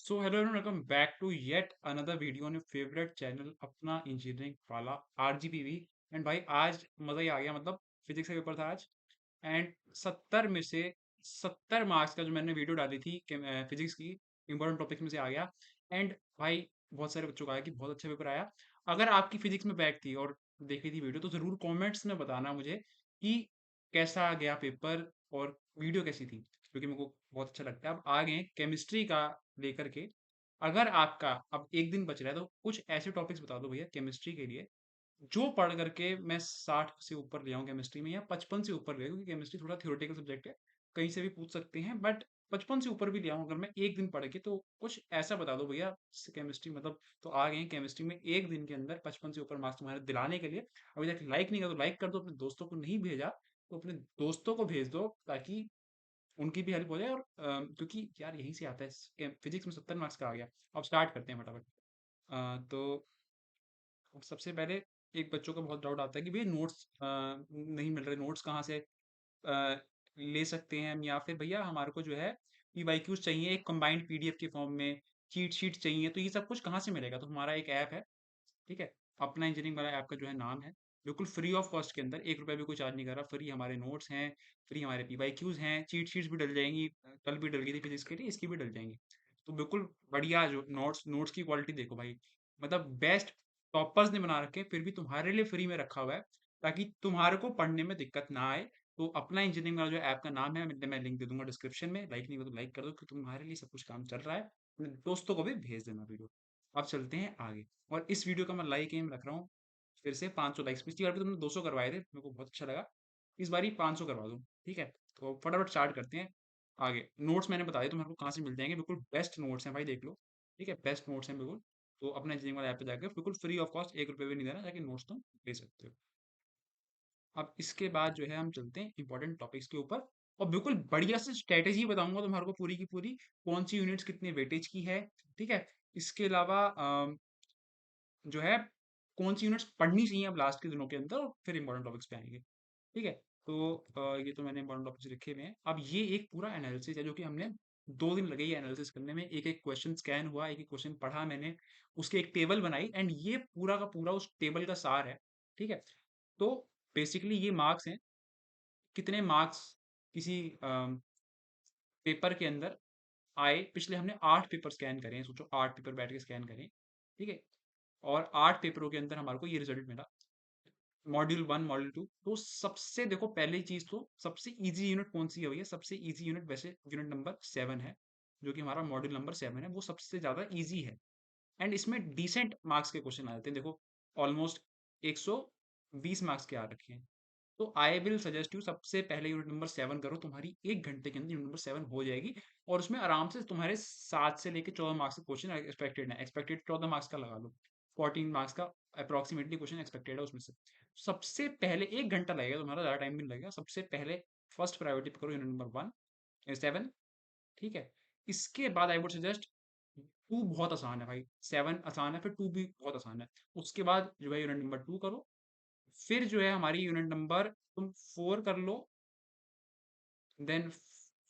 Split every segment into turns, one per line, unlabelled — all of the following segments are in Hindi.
So hello everyone, welcome back to yet another video on your favourite channel अपना इंजीनियरिंग वाला आरजीपीवी। एंड भाई आज मज़ा ही आ गया। मतलब फिजिक्स का पेपर था आज। एंड 70 में से 70 मार्क्स का जो मैंने वीडियो डाली थी फिजिक्स की इंपॉर्टेंट टॉपिक्स में से आ गया। एंड भाई बहुत सारे बच्चों का आया कि बहुत अच्छा पेपर आया। अगर आपकी फिजिक्स में बैक थी और देखी थी वीडियो तो ज़रूर कॉमेंट्स में बताना मुझे कि कैसा गया पेपर और वीडियो कैसी थी, क्योंकि मेरे को बहुत अच्छा लगता है। अब आ गए केमिस्ट्री का लेकर के। अगर आपका अब एक दिन बच रहा है तो कुछ ऐसे टॉपिक्स बता दो भैया केमिस्ट्री के लिए जो पढ़ करके मैं 60 से ऊपर ले आऊँ केमिस्ट्री में, या 55 से ऊपर ले आऊँ, क्योंकि केमिस्ट्री थोड़ा थ्योरेटिकल सब्जेक्ट है, कहीं से भी पूछ सकते हैं। बट 55 से ऊपर भी ले आऊँ अगर मैं एक दिन पढ़ के, तो कुछ ऐसा बता दो भैया केमिस्ट्री मतलब। तो आ गए केमिस्ट्री में एक दिन के अंदर 55 से ऊपर मार्क्स तुम्हारे दिलाने के लिए। अभी तक लाइक नहीं कर तो लाइक कर दो, अपने दोस्तों को नहीं भेजा तो अपने दोस्तों को भेज दो, ताकि उनकी भी हेल्प हो जाए। और क्योंकि यार यहीं से आता है, फिजिक्स में 70 मार्क्स का आ गया। अब स्टार्ट करते हैं फटाफट। तो सबसे पहले एक बच्चों का बहुत डाउट आता है कि भैया नोट्स नहीं मिल रहे, नोट्स कहाँ से अ, ले सकते हैं हम, या फिर भैया हमारे को जो है पीवाईक्यूज चाहिए एक कंबाइंड पीडीएफ के फॉर्म में, चीट शीट चाहिए, तो ये सब कुछ कहाँ से मिलेगा। तो हमारा एक ऐप है, ठीक है। अपना इंजीनियरिंग वाला ऐप का जो है नाम है, बिल्कुल फ्री ऑफ कॉस्ट के अंदर, 1 रुपया भी कोई चार्ज नहीं कर रहा। फ्री हमारे नोट्स हैं, फ्री हमारे पीवाईक्यूज हैं, चीट शीट्स भी डल जाएंगी। कल भी डल गई थी फिजिक्स के लिए, इसकी भी डल जाएंगी। तो बिल्कुल बढ़िया। जो नोट्स नोट्स की क्वालिटी देखो भाई, मतलब बेस्ट। टॉपर्स ने बना रखे हैं, फिर भी तुम्हारे लिए फ्री में रखा हुआ है, ताकि तुम्हारे को पढ़ने में दिक्कत ना आए। तो अपना इंजीनियरिंग वाला जो ऐप का नाम है, मैं लिंक दे दूंगा डिस्क्रिप्शन में। लाइक नहीं हो तो लाइक कर दो, क्योंकि तुम्हारे लिए सब कुछ काम चल रहा है। अपने दोस्तों को भी भेज देना वीडियो। अब चलते हैं आगे। और इस वीडियो का मैं लाइक एम रख रहा हूँ फिर से 500 लाइक्स। पिछली बार भी तुमने 200 करवाए थे, मेरे को बहुत अच्छा लगा। इस बार ही 500 करवा दो, ठीक है। तो फटाफट स्टार्ट करते हैं आगे। नोट्स मैंने बता दिया तुम्हारे को कहाँ से मिल जाएंगे, बिल्कुल बेस्ट नोट्स हैं भाई, देख लो। ठीक है, बेस्ट नोट्स हैं बिल्कुल। तो अपना इंजीनियरिंग वाला ऐप पे जाकर बिल्कुल फ्री ऑफ कॉस्ट, 1 रुपये भी नहीं देना, ताकि नोट्स तुम ले सकते हो। अब इसके बाद जो है हम चलते हैं इंपॉर्टेंट टॉपिक्स के ऊपर। और बिल्कुल बढ़िया से स्ट्रेटेजी बताऊंगा तुम्हारे को पूरी की पूरी, कौन सी यूनिट्स कितने वेटेज की है, ठीक है। इसके अलावा जो है कौन सी यूनिट्स पढ़नी चाहिए अब लास्ट के दिनों के अंदर, और फिर इंपॉर्टेंट टॉपिक्स पे आएंगे, ठीक है। तो ये तो मैंने इंपॉर्टेंट टॉपिक्स लिखे हुए हैं। अब ये एक पूरा एनालिसिस है जो कि हमने 2 दिन लगे ये एनालिसिस करने में। एक एक क्वेश्चन स्कैन हुआ, एक एक क्वेश्चन पढ़ा मैंने, उसके एक टेबल बनाई, एंड ये पूरा का पूरा उस टेबल का सार है, ठीक है। तो बेसिकली ये मार्क्स हैं, कितने मार्क्स किसी पेपर के अंदर आए। पिछले हमने 8 पेपर स्कैन करे हैं, सोचो 8 पेपर बैठ के स्कैन करें, ठीक है। और 8 पेपरों के अंदर हमारे को ये रिजल्ट मिला। Module 1 module 2। तो सबसे देखो, पहली चीज तो सबसे इजी यूनिट कौन सी है भैया। सबसे इजी यूनिट वैसे यूनिट नंबर 7 है, जो कि हमारा मॉड्यूल नंबर 7 है, वो सबसे ज्यादा इजी है। एंड इसमें डिसेंट मार्क्स के क्वेश्चन आ जाते हैं। देखो ऑलमोस्ट 120 मार्क्स के आ रखे हैं। तो आई विल सजेस्ट यू, सबसे पहले यूनिट नंबर 7 करो, तुम्हारी 1 घंटे के अंदर यूनिट नंबर 7 हो जाएगी। और उसमें आराम से तुम्हारे 7 से लेकर 14 मार्क्स के क्वेश्चन एक्सपेक्टेड है। एक्सपेक्टेड 14 मार्क्स का लगा लो, 14 मार्क्स का अप्रोक्सीमेटली क्वेश्चन एक्सपेक्टेड है उसमें से। सबसे पहले 1 घंटा लगेगा तुम्हारा, ज़्यादा टाइम भी नहीं लगेगा। सबसे पहले फर्स्ट प्रायोरिटी पे करो यूनिट नंबर 7, ठीक है। इसके बाद आई वुड सजेस्ट 2, बहुत आसान है भाई। 7 आसान है, फिर 2 भी बहुत आसान है। उसके बाद जो है यूनिट नंबर 2 करो। फिर जो है हमारी यूनिट नंबर तुम 4 कर लो, देन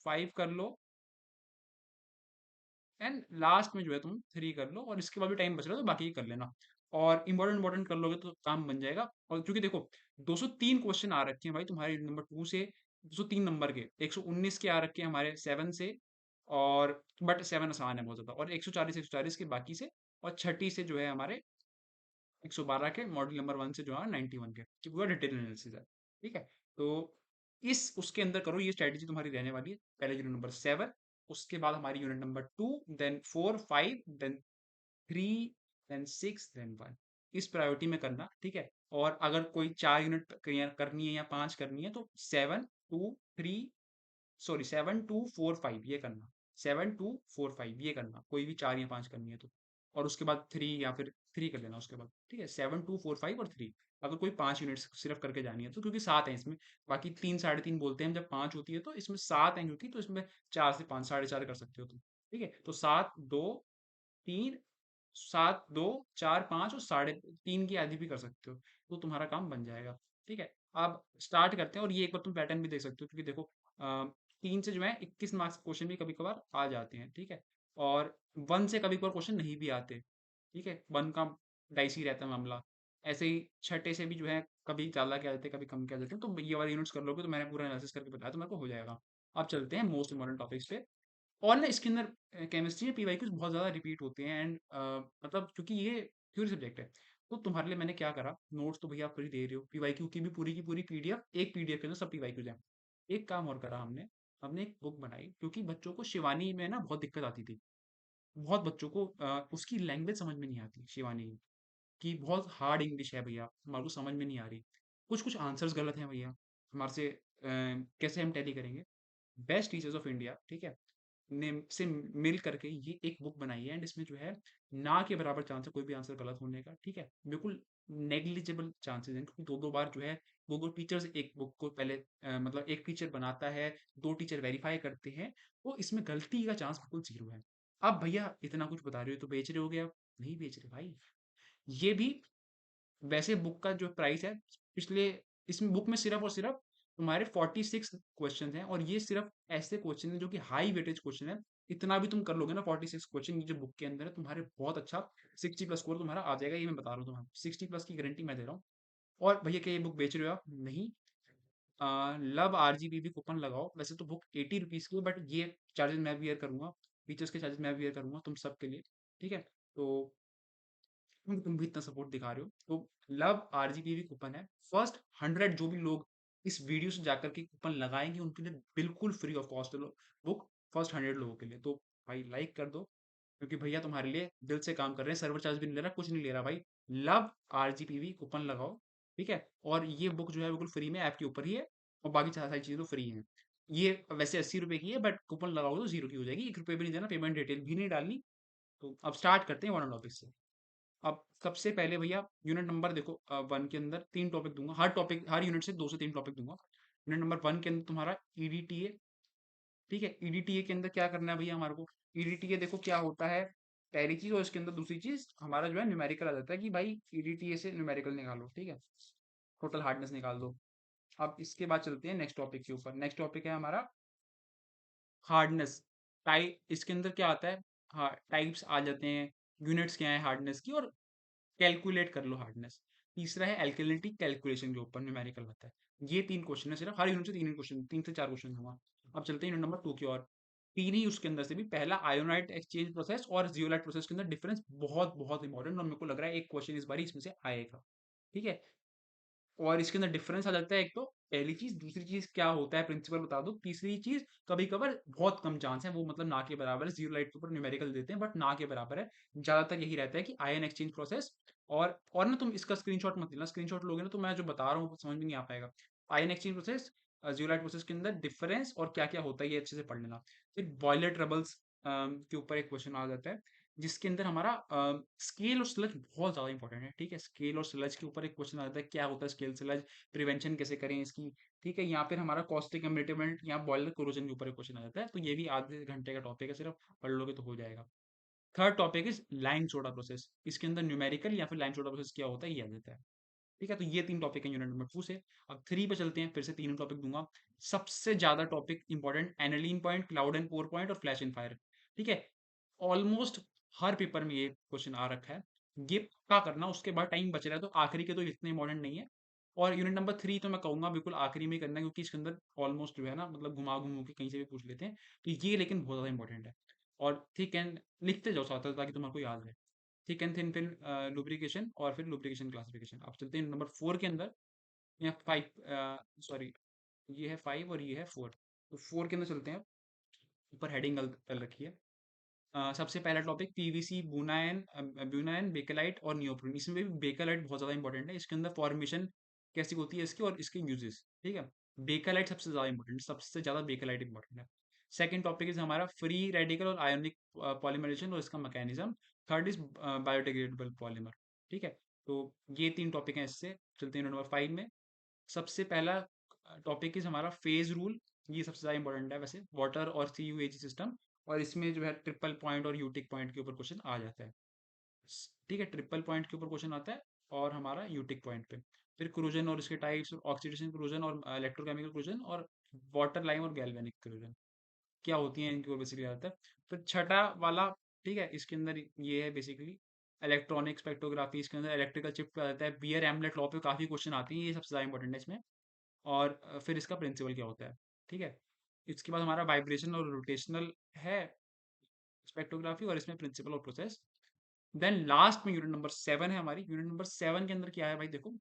5 कर लो, एंड लास्ट में जो है तुम 3 कर लो। और इसके बाद भी टाइम बच रहा है तो बाकी कर लेना। और इंपॉर्टेंट इंपॉर्टेंट कर लोगे तो काम बन जाएगा। और क्योंकि देखो 203 क्वेश्चन आ रखे हैं भाई तुम्हारे यूनिट नंबर 2 से, 203 नंबर के 119 के आ रखे हैं हमारे 7 से। और बट 7 आसान है बहुत ज्यादा। और 140 के बाकी से। और छठी से जो है हमारे 112 के मॉडल नंबर 1 से जो है 91 के, कि पूरा डिटेल एनालिसिस है, ठीक है। तो इस उसके अंदर करो, ये स्ट्रेटेजी तुम्हारी रहने वाली है। पहले यूनिट नंबर 7, उसके बाद हमारी unit number 2, then 4 5, then 3, then 6, then 1। इस प्रायोरिटी में करना, ठीक है। और अगर कोई 4 यूनिट करनी है या 5 करनी है तो 7 2 3, सॉरी 7 2 4 5 ये करना। 7 2 4 5 ये करना, कोई भी 4 या 5 करनी है तो। और उसके बाद 3, या फिर 3 कर लेना उसके बाद, ठीक है। 7 2 4 5 और 3। अगर कोई 5 यूनिट्स सिर्फ करके जानी है तो, क्योंकि 7 है इसमें। बाकी 3 3.5 बोलते हैं हम जब 5 होती है, तो इसमें 7 है क्योंकि, तो इसमें 4 से 5 4.5 कर सकते हो तुम, ठीक है। तो 7 2 3, 7 2 4 5 और 3.5 की आधी भी कर सकते हो। तो तुम्हारा काम बन जाएगा, ठीक है। अब स्टार्ट करते हैं। और ये एक बार तुम पैटर्न भी देख सकते हो, क्योंकि देखो 3 से जो है 21 मार्क्स क्वेश्चन भी कभी कभार आ जाते हैं, ठीक है। और 1 से कभी-कभार क्वेश्चन नहीं भी आते, ठीक है? 1 का डाइसी रहता है मामला। ऐसे ही छठे से भी जो है कभी ज़्यादा कह देते हैं, कभी कम कह देते हैं, तो ये वाले यूनिट्स कर लोगे तो मैंने पूरा एनालिसिस करके बताया तो मेरे को हो जाएगा। अब चलते हैं मोस्ट इम्पोर्टेंट टॉपिक्स पे। और ना इसके अंदर केमिस्ट्री में पीवाईक्यूज बहुत ज़्यादा रिपीट होते हैं एंड मतलब क्योंकि ये थ्योरी सब्जेक्ट है, तो तुम्हारे लिए मैंने क्या करा, नोट्स तो भैया आप फ्री दे रहे हो, पीवाईक्यू की पूरी पीडीएफ, एक पीडीएफ के अंदर सब पीवाईक्यूज हैं। एक काम और करा हमने, हमने एक बुक बनाई क्योंकि बच्चों को शिवानी में ना बहुत दिक्कत आती थी। बहुत बच्चों को उसकी लैंग्वेज समझ में नहीं आती शिवानी की, बहुत हार्ड इंग्लिश है भैया, हमारे को समझ में नहीं आ रही। कुछ-कुछ आंसर्स गलत हैं भैया, हमारे से कैसे हम टैली करेंगे? बेस्ट टीचर्स ऑफ इंडिया, ठीक है? ने से मिल करके ये एक बुक बनाई है एंड इसमें जो है ना के बराबर चांस है कोई भी आंसर गलत होने का, ठीक है? बिल्कुल नेग्लिजिबल चांसेस हैं क्योंकि 2-2 बार जो है 2-2 टीचर्स एक बुक को पहले मतलब एक टीचर बनाता है, 2 टीचर वेरीफाई करते हैं, तो इसमें गलती का चांस बिल्कुल 0 है। अब भैया इतना कुछ बता रहे हो तो बेच रहे होगे आप? नहीं बेच रहे भाई। ये भी वैसे बुक का जो प्राइस है पिछले, इसमें बुक में सिर्फ और सिर्फ तुम्हारे 46 क्वेश्चन हैं और ये सिर्फ ऐसे क्वेश्चन हैं जो कि हाई वेटेज क्वेश्चन है। इतना भी तुम कर लोगे ना 46 क्वेश्चन ये जो बुक के अंदर है, तुम्हारे बहुत अच्छा 60 प्लस स्कोर तुम्हारा आ जाएगा, ये मैं बता रहा हूँ तुम्हें, 60 प्लस की गारंटी मैं दे रहा हूँ। और भैया क्या ये बुक बेच रहे हो आप? नहीं। लव आरजीबीवी कूपन लगाओ, वैसे तो बुक 80 रुपीज की है बट ये चार्जेस मैं बियर करूंगा, टीचर्स के चार्जेस मैं बियर करूंगा तुम सबके लिए, ठीक है? तो तुम भी इतना सपोर्ट दिखा रहे हो तो लव आरजीबीवी कूपन है, फर्स्ट 100 जो भी लोग इस वीडियो से जाकर के कूपन लगाएंगे उनके लिए बिल्कुल free of cost book, first 100 लोगों के लिए। तो भाई लाइक कर दो क्योंकि भैया तुम्हारे लिए दिल से काम कर रहे हैं, सर्वर चार्ज भी नहीं ले रहा, कुछ नहीं ले रहा भाई। लव आरजीपीवी कूपन लगाओ, ठीक है? और ये बुक जो है बिल्कुल फ्री में ऐप के ऊपर ही है और बाकी सारी चीजें तो फ्री हैं। ये वैसे 80 रुपए की है बट कूपन लगाओगे तो 0 की हो जाएगी, 1 रुपए भी नहीं देना, पेमेंट डिटेल भी नहीं डालनी। तो अब स्टार्ट करते हैं वन टॉपिक से। अब सबसे पहले भैया यूनिट नंबर देखो, 1 के अंदर 3 टॉपिक दूंगा, हर टॉपिक हर यूनिट से 2 से 3 टॉपिक दूंगा। यूनिट नंबर 1 के अंदर तुम्हारा ईडीटीए, ठीक है? ईडीटीए के अंदर क्या करना है भैया हमारे को? ईडीटीए देखो क्या होता है, पहली चीज, और इसके अंदर दूसरी चीज हमारा जो है न्यूमेरिकल आ जाता है कि भाई ईडीटीए से न्यूमेरिकल निकालो, ठीक है? टोटल हार्डनेस निकाल दो। अब इसके बाद चलते हैं नेक्स्ट टॉपिक के ऊपर। नेक्स्ट टॉपिक है हमारा हार्डनेस टाइप। इसके अंदर क्या आता है, हाँ टाइप्स आ जाते हैं, यूनिट्स क्या है हार्डनेस की, और कैलकुलेट कर लो हार्डनेस। तीसरा है एल्केलिनिटी कैलकुलेशन, के ऊपर न्यूमेरिकल आता है। ये 3 क्वेश्चन है सिर्फ, हर यूनिट से 3 ही क्वेश्चन, 3 से 4 क्वेश्चन हुआ। अब चलते हैं यूनिट नंबर 2 की ओर। तीन ही उसके अंदर से भी, पहला आयोनाइट एक्सचेंज प्रोसेस और जियोलाइट प्रोसेस के अंदर डिफरेंस बहुत बहुत इंपॉर्टेंट, और मेरे को लग रहा है एक क्वेश्चन इस बार इसमें से आएगा, ठीक है? और इसके अंदर डिफरेंस आ जाता है, एक तो पहली चीज, दूसरी चीज क्या होता है प्रिंसिपल बता दो, तीसरी चीज कभी कभार बहुत कम चांस है, वो मतलब ना के बराबर है, जीरो लाइट के ऊपर न्यूमेरिकल देते हैं बट ना के बराबर है। ज्यादातर यही रहता है कि आयन एक्सचेंज प्रोसेस। और ना तुम इसका स्क्रीनशॉट मत लेना, स्क्रीनशॉट लोगे ना तो मैं जो बता रहा हूँ समझ में नहीं आ पाएगा। आयन एक्सचेंज प्रोसेस, जीरोलाइट प्रोसेस के अंदर डिफरेंस और क्या क्या होता है ये अच्छे से पढ़ लेना। फिर बॉयलर ट्रबल्स के ऊपर एक क्वेश्चन आ जाता है जिसके अंदर हमारा स्केल और स्लज बहुत ज्यादा इंपॉर्टेंट है, ठीक है? स्केल और स्लज के ऊपर एक क्वेश्चन आ जाता है, क्या होता है स्केल स्लज, प्रिवेंशन कैसे करें इसकी, ठीक है? यहाँ फिर हमारा कॉस्टिक एमिटिमेंट या बॉयलर कोरोजन के ऊपर एक क्वेश्चन आ जाता है, तो ये भी आधे घंटे का टॉपिक है, सिर्फ पढ़ लोगे तो हो जाएगा। Third topic is lime soda process, इसके अंदर न्यूमेरिकल या फिर लाइम सोडा प्रोसेस क्या होता है ये आ जाता है, ठीक है? तो ये 3 टॉपिक है यूनिट नंबर 2 से। अब 3 पे चलते हैं, फिर से 3 टॉपिक दूंगा। सबसे ज्यादा topic important, aniline point, cloud and pour point और फ्लैश एंड फायर, ठीक है? ऑलमोस्ट हर पेपर में ये क्वेश्चन आ रखा है, ये पक्का करना, उसके बाद टाइम बच रहा है तो आखिरी के तो इतने इंपॉर्टेंट नहीं है। और यूनिट नंबर 3 तो मैं कहूंगा बिल्कुल आखिरी में करना है क्योंकि इसके अंदर ऑलमोस्ट जो है ना, मतलब घुमा घुमू के कहीं से भी पूछ लेते हैं, तो ये लेकिन बहुत ज्यादा इंपॉर्टेंट है। और थिक एंड लिखते जाओ साथ साथ ताकि तुम्हारे को याद रहे। Thick and thin film lubrication और फिर लुब्रिकेशन क्लासिफिकेशन। अब चलते हैं नंबर 4 के अंदर, या 5, सॉरी ये है 5 और ये है 4। तो 4 के अंदर चलते हैं। ऊपर हेडिंग कर रखी है। सबसे पहला टॉपिक पीवीसी, ब्यूनायन, बेकेलाइट और नियोप्रीन। इसमें भी बेकेलाइट बहुत ज्यादा इंपॉर्टेंट है, इसके अंदर फॉर्मेशन कैसी होती है इसकी और इसके यूजेस, ठीक है? बेकेलाइट सबसे ज्यादा इंपॉर्टेंट, सबसे ज्यादा बेकेलाइट इंपॉर्टेंट है। सेकंड टॉपिक इज हमारा फ्री रेडिकल और आयोनिक पॉलीमराइजेशन और इसका mechanism. Third is biodegradable polymer, ठीक है? तो ये 3 टॉपिक हैं इससे। चलते हैं नंबर 5 में। सबसे पहला टॉपिक इज हमारा फेज रूल, ये सबसे ज्यादा इंपॉर्टेंट है वैसे, वाटर और सीयूएजी सिस्टम। और इसमें जो है ट्रिपल पॉइंट और यूटिक पॉइंट के ऊपर क्वेश्चन आ जाता है, ठीक है? ट्रिपल पॉइंट के ऊपर क्वेश्चन आता है और हमारा यूटिक पॉइंट पे। फिर क्रोजन और इसके टाइप्स, ऑक्सीडेशन क्रोजन और इलेक्ट्रोकेमिकल क्रोजन, और वाटर लाइम और गैल्वेनिक क्रोजन। क्या होती हैं इनकी ओर बेसिकली आता है। फिर छठा वाला, ठीक है, इसके अंदर ये है बेसिकली इलेक्ट्रॉनिक स्पेक्ट्रोग्राफी, इसके अंदर इलेक्ट्रिकल चिप पे आता है, बियर एमलेट लॉ पे काफ़ी क्वेश्चन आती हैं, ये सबसे ज़्यादा इंपॉर्टेंट है इसमें। और फिर इसका प्रिंसिपल क्या होता है, ठीक है। इसके बाद हमारा वाइब्रेशन और रोटेशनल है स्पेक्ट्रोग्राफी, और इसमें प्रिंसिपल और प्रोसेस। देन लास्ट में यूनिट नंबर 7 है हमारी। यूनिट नंबर 7 के अंदर क्या है भाई, देखो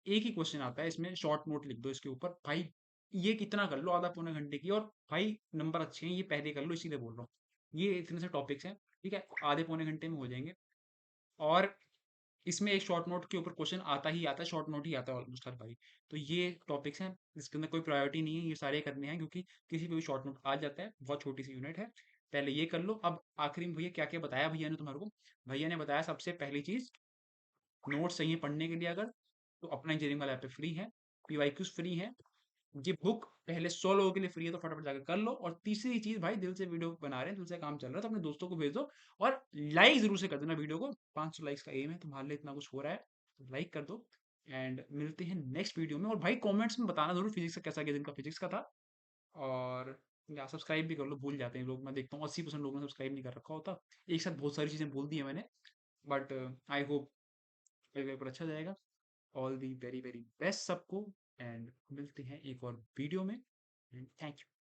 एक ही क्वेश्चन आता है इसमें, शॉर्ट नोट लिख दो इसके ऊपर भाई, ये कितना कर लो आधा पौने घंटे की, और भाई नंबर अच्छे हैं ये पहले कर लो, इसीलिए बोल रहा हूँ। ये इतने से टॉपिक्स हैं, ठीक है, आधे पौने घंटे में हो जाएंगे। और इसमें एक शॉर्ट नोट के ऊपर क्वेश्चन आता ही आता है, शॉर्ट नोट ही आता है ऑलमोस्ट हर बारी। तो ये टॉपिक्स हैं, इसके अंदर कोई प्रायोरिटी नहीं है, ये सारे करने हैं, क्योंकि किसी पे भी शॉर्ट नोट आ जाता है, बहुत छोटी सी यूनिट है। पहले ये कर लो। अब आखिरी में भैया क्या क्या बताया भैया ने तुम्हारे को, भैया ने बताया सबसे पहली चीज, नोट्स चाहिए पढ़ने के लिए अगर, तो अपना इंजीनियरिंग वाला ऐप पे फ्री है, पीवाईक्यूज फ्री है, ये बुक पहले 100 लोगों के लिए फ्री है, तो फटाफट जाकर कर लो। और तीसरी चीज भाई, दिल से वीडियो बना रहे हैं, दिल से काम चल रहा है, तो अपने दोस्तों को भेज दो, और लाइक जरूर से कर देना वीडियो को। 500 लाइक्स का एम है, तुम्हारे लिए इतना कुछ हो रहा है, तो लाइक कर दो। एंड मिलते हैं नेक्स्ट वीडियो में। और भाई कमेंट्स में बताना जरूर फिजिक्स का कैसा गया, जिनका फिजिक्स का था। और या सब्सक्राइब भी कर लो, भूल जाते हैं लोग, मैं देखता हूँ 80% लोगों ने सब्सक्राइब नहीं कर रखा होता। एक साथ बहुत सारी चीजें बोल दी है मैंने, बट आई होप पेपर अच्छा जाएगा। All the very very best सबको, एंड मिलते हैं एक और वीडियो में। Thank you.